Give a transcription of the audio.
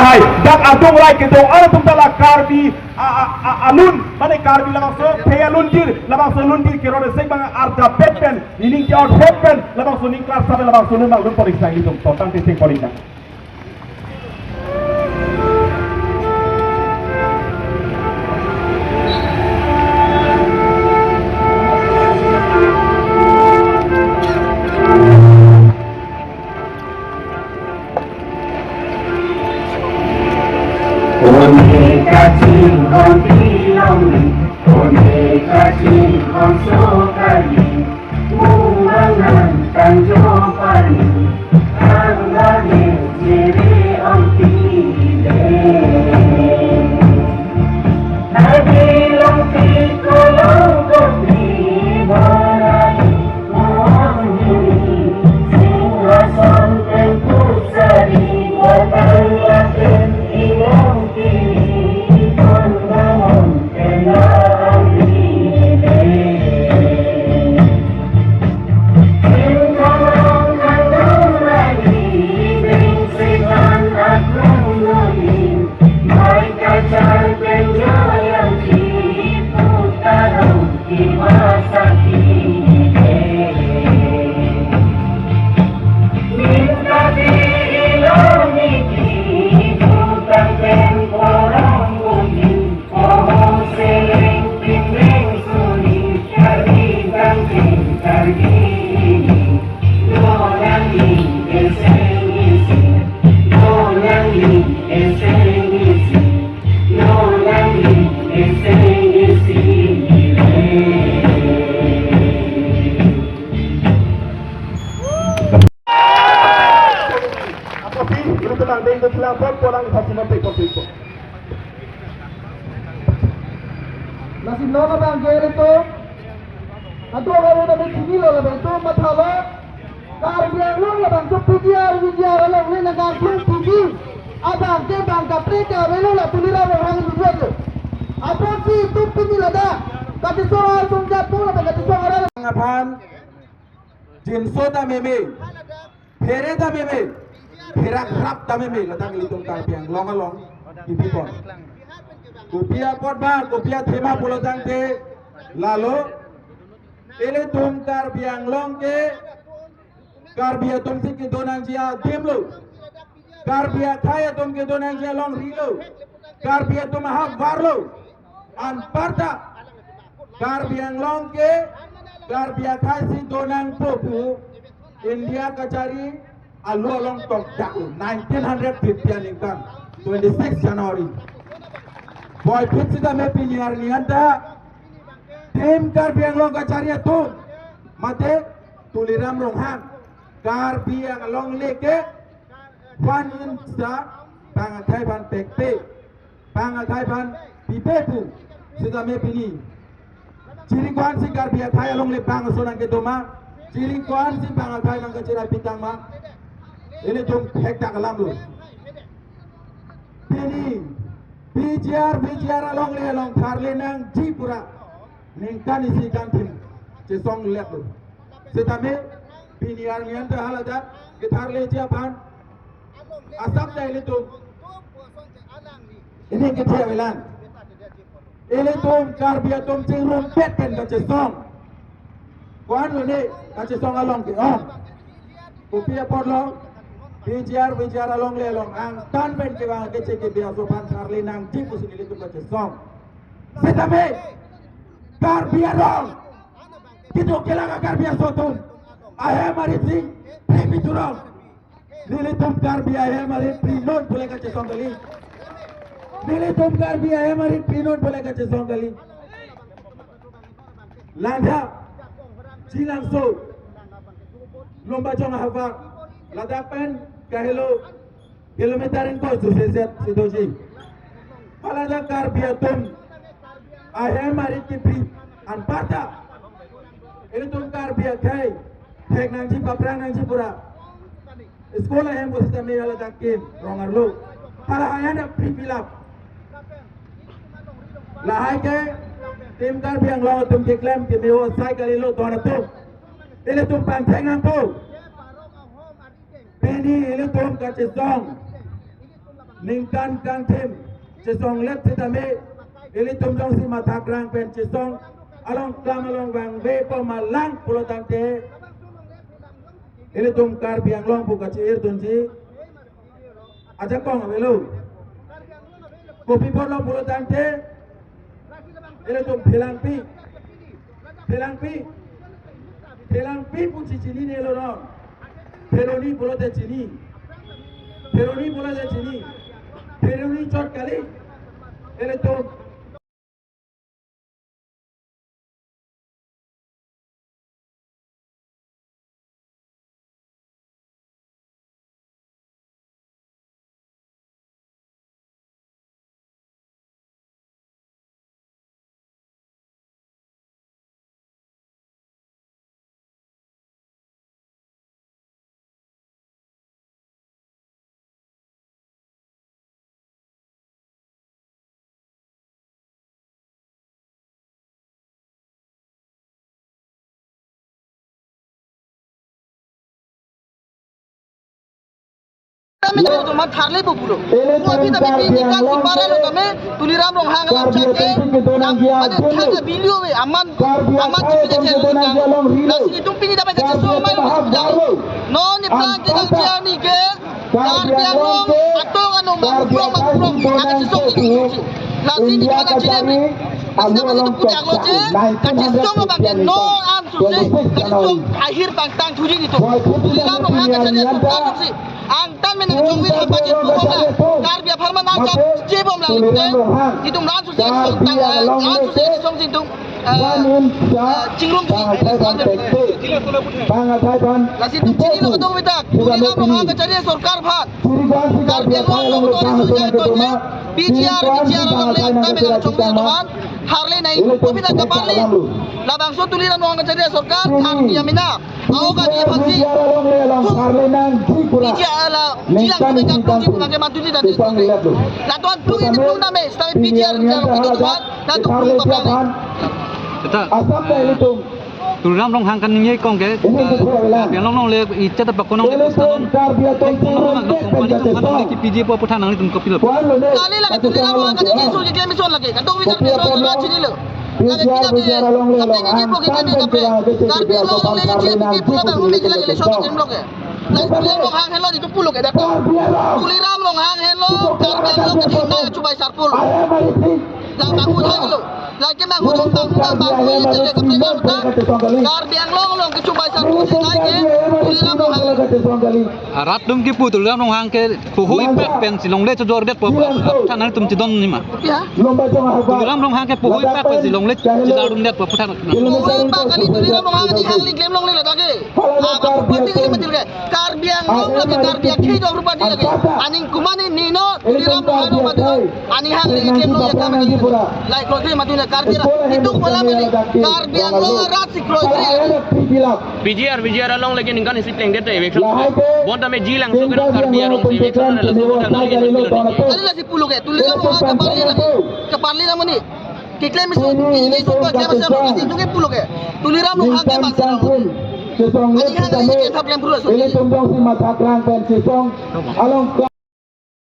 hai dak adung lai ke dong ana tum tala karbi alun mane karbi labang so pe alunjir labang so lunjir ke rode sek bang arda pepen ining ke out pepen labang so ning class sabe labang so lun mag lun polik sai litum total te sek polik na Nasi nona bang gere to, atu kalau udah begini loh bang to matalo, karbiang lo bang to pujiar lo ini negara pun puji, abang ke bang kaprika lo lah tulira orang dua tu, apa sih tu puji lah dah, tapi soal tunggal pun lah bang soal orang. Ngapan, jinso ta meme, pere ta meme, perak rap ta meme, latang litung karbiang long ipipon. Kopia potba, kopia tema pulau tangke, lalu ini tum karbiang long ke, karbia tum si ke donang jia demlo, karbia kaya tum ke donang jia long rilo, karbia tum hak warlo, anparta, karbiang long ke, karbia kaya si donang popu, India kacari alu long tok daku, 1950 ingkan, 26 Januari. Boy pizza me pilihan ni anda tim karbiang long kacaria tu mate tuliram longhang karbiang long leke one insta pangakai ban pekpe pangakai ban pipepu sudah me pilih ciringkuan si karbiang kaya long le bang sonang ke doma ciringkuan si pangakai long kacira pitang ma ini tum hektak alam lu pilih bijar along le along tharle nang jipura ningkan isi kantim jesong lek lu setame biniar nian ta halada ke tharle japan asap dai itu ini ke thewelan ele tum karbia tum cingrum peten ka jesong kwan lu ni ka jesong along ke on kopia podlong bijar along le along ang tan ben ke bang ke ke biar sopan karli nang jipu sini itu baca song setame karbiar dong gitu kelaka karbiar sotum ahe mari sing prepi turong nilitum karbiar ahe mari prinon boleh kaca song kali nilitum karbiar ahe mari prinon boleh kaca song kali landa silang so lomba jong hafak ladapen kahelo kilometerin ko suseset sidoji alada karbiatum ahe mari kipri anpata ini tum karbia kai tek nangji paprang nangji pura sekolah yang bos kami alada kim rongar lo para ayana pripilap lahai ke tim karbiang lo tum kiklem kimewo sai kali lo dona tum ini tum panteng angko Peni ini tum kacisong ningkan kang tim cisong let titame ili tumjong si mata krang pen cisong along klam along bang be pemalang pulau tante ili tum kar biang long buka cir tunji aja kong avelu kopi pot long pulau tante ili tum philang pi pun cini ne lo no Peroni pulau te cini Peroni chot kali ele to Kami dah cuma tharle bubulo. Tapi nikan si para lo kami tuliram rong hang alam cake. Ada tharle video we aman cipi je lo. Nasi itu pini dapat kerja semua malu. No ni plan kita dia ni ke. Kar biang long atau anu makro agak cisong itu. Nasi ni kana cilebi. Asal itu punya loje. Kacisong bagian no ansur je. Kacisong akhir tang tujuh itu. Tuliram rong hang kerja dia sih. Angtan men jong wil apa je bom la kar bia pharman ang chap je bom la itu ran su se tang an su se song sin tung cingrum ji bang athai ban la si tung chini lo to beta puri na bom ang chari sarkar phat kar bia lo to su je to je PGR lo le ta me jong wil man harle nai ko bina kapali la bang so tuliran lo ang chari sarkar kar bia mina au ka dia phansi PGR la jilang mereka tunggu pakai matuli dan itu. Lah tuan tunggu ini belum nama, tapi PGR jalan itu tuan, dan tu belum apa ni. asam dah itu Tulam long hang kan ni kong ke biang long le I chat pa konong le pustanon konong nak kompani tu kan le ki PG po putan nang tum kopil Kali lagi tulam long kan ni sul jadi mission lagi, kan tu biar biar lo cini lo. Lagi kita dia, tapi ni pun kita ni tapi, tapi long le jadi pula baru ni lagi le shop game long ke. Tuliram long hang hello itu puluh ke dapat. Tuliram long hang hello, kar biang long jadi nak cuba sarpul. Lang bangun lagi lo. Lagi bangun ini jadi kepentingan kar biang long cuba sarpul lagi. Tuliram long hang. rat dum ki pu tulam long hang ke puhui pek pen si long le jor det po putan nang tum cidon ni ma Ya. tulam long hang ke puhui pek si long le cidadum det po putan Puhui pak kali tuliram long hang di hang li game long le lagi. Apa penting ini betul ke? Kar biang long lagi kar biang kiri rupa di lagi. Aning kumani nino tuliram long hang mati. Aning hang li game long ya kami lagi. Like kalau dia mati kar biang itu malam ini kar biang long rat si kroy. PGR long lagi ningkan isi teng dete wek bonda me jilang so kena kar biar rong si wek sana la so nang lagi Kali lagi puluh ke tuliram long hang kepali nama ni. Kikle miso ini so kau siapa siapa itu ke puluh ke tuliram long hang kepali. Ini hang ini kita belum perlu. Ini tumbang si mata kerang pen cisong along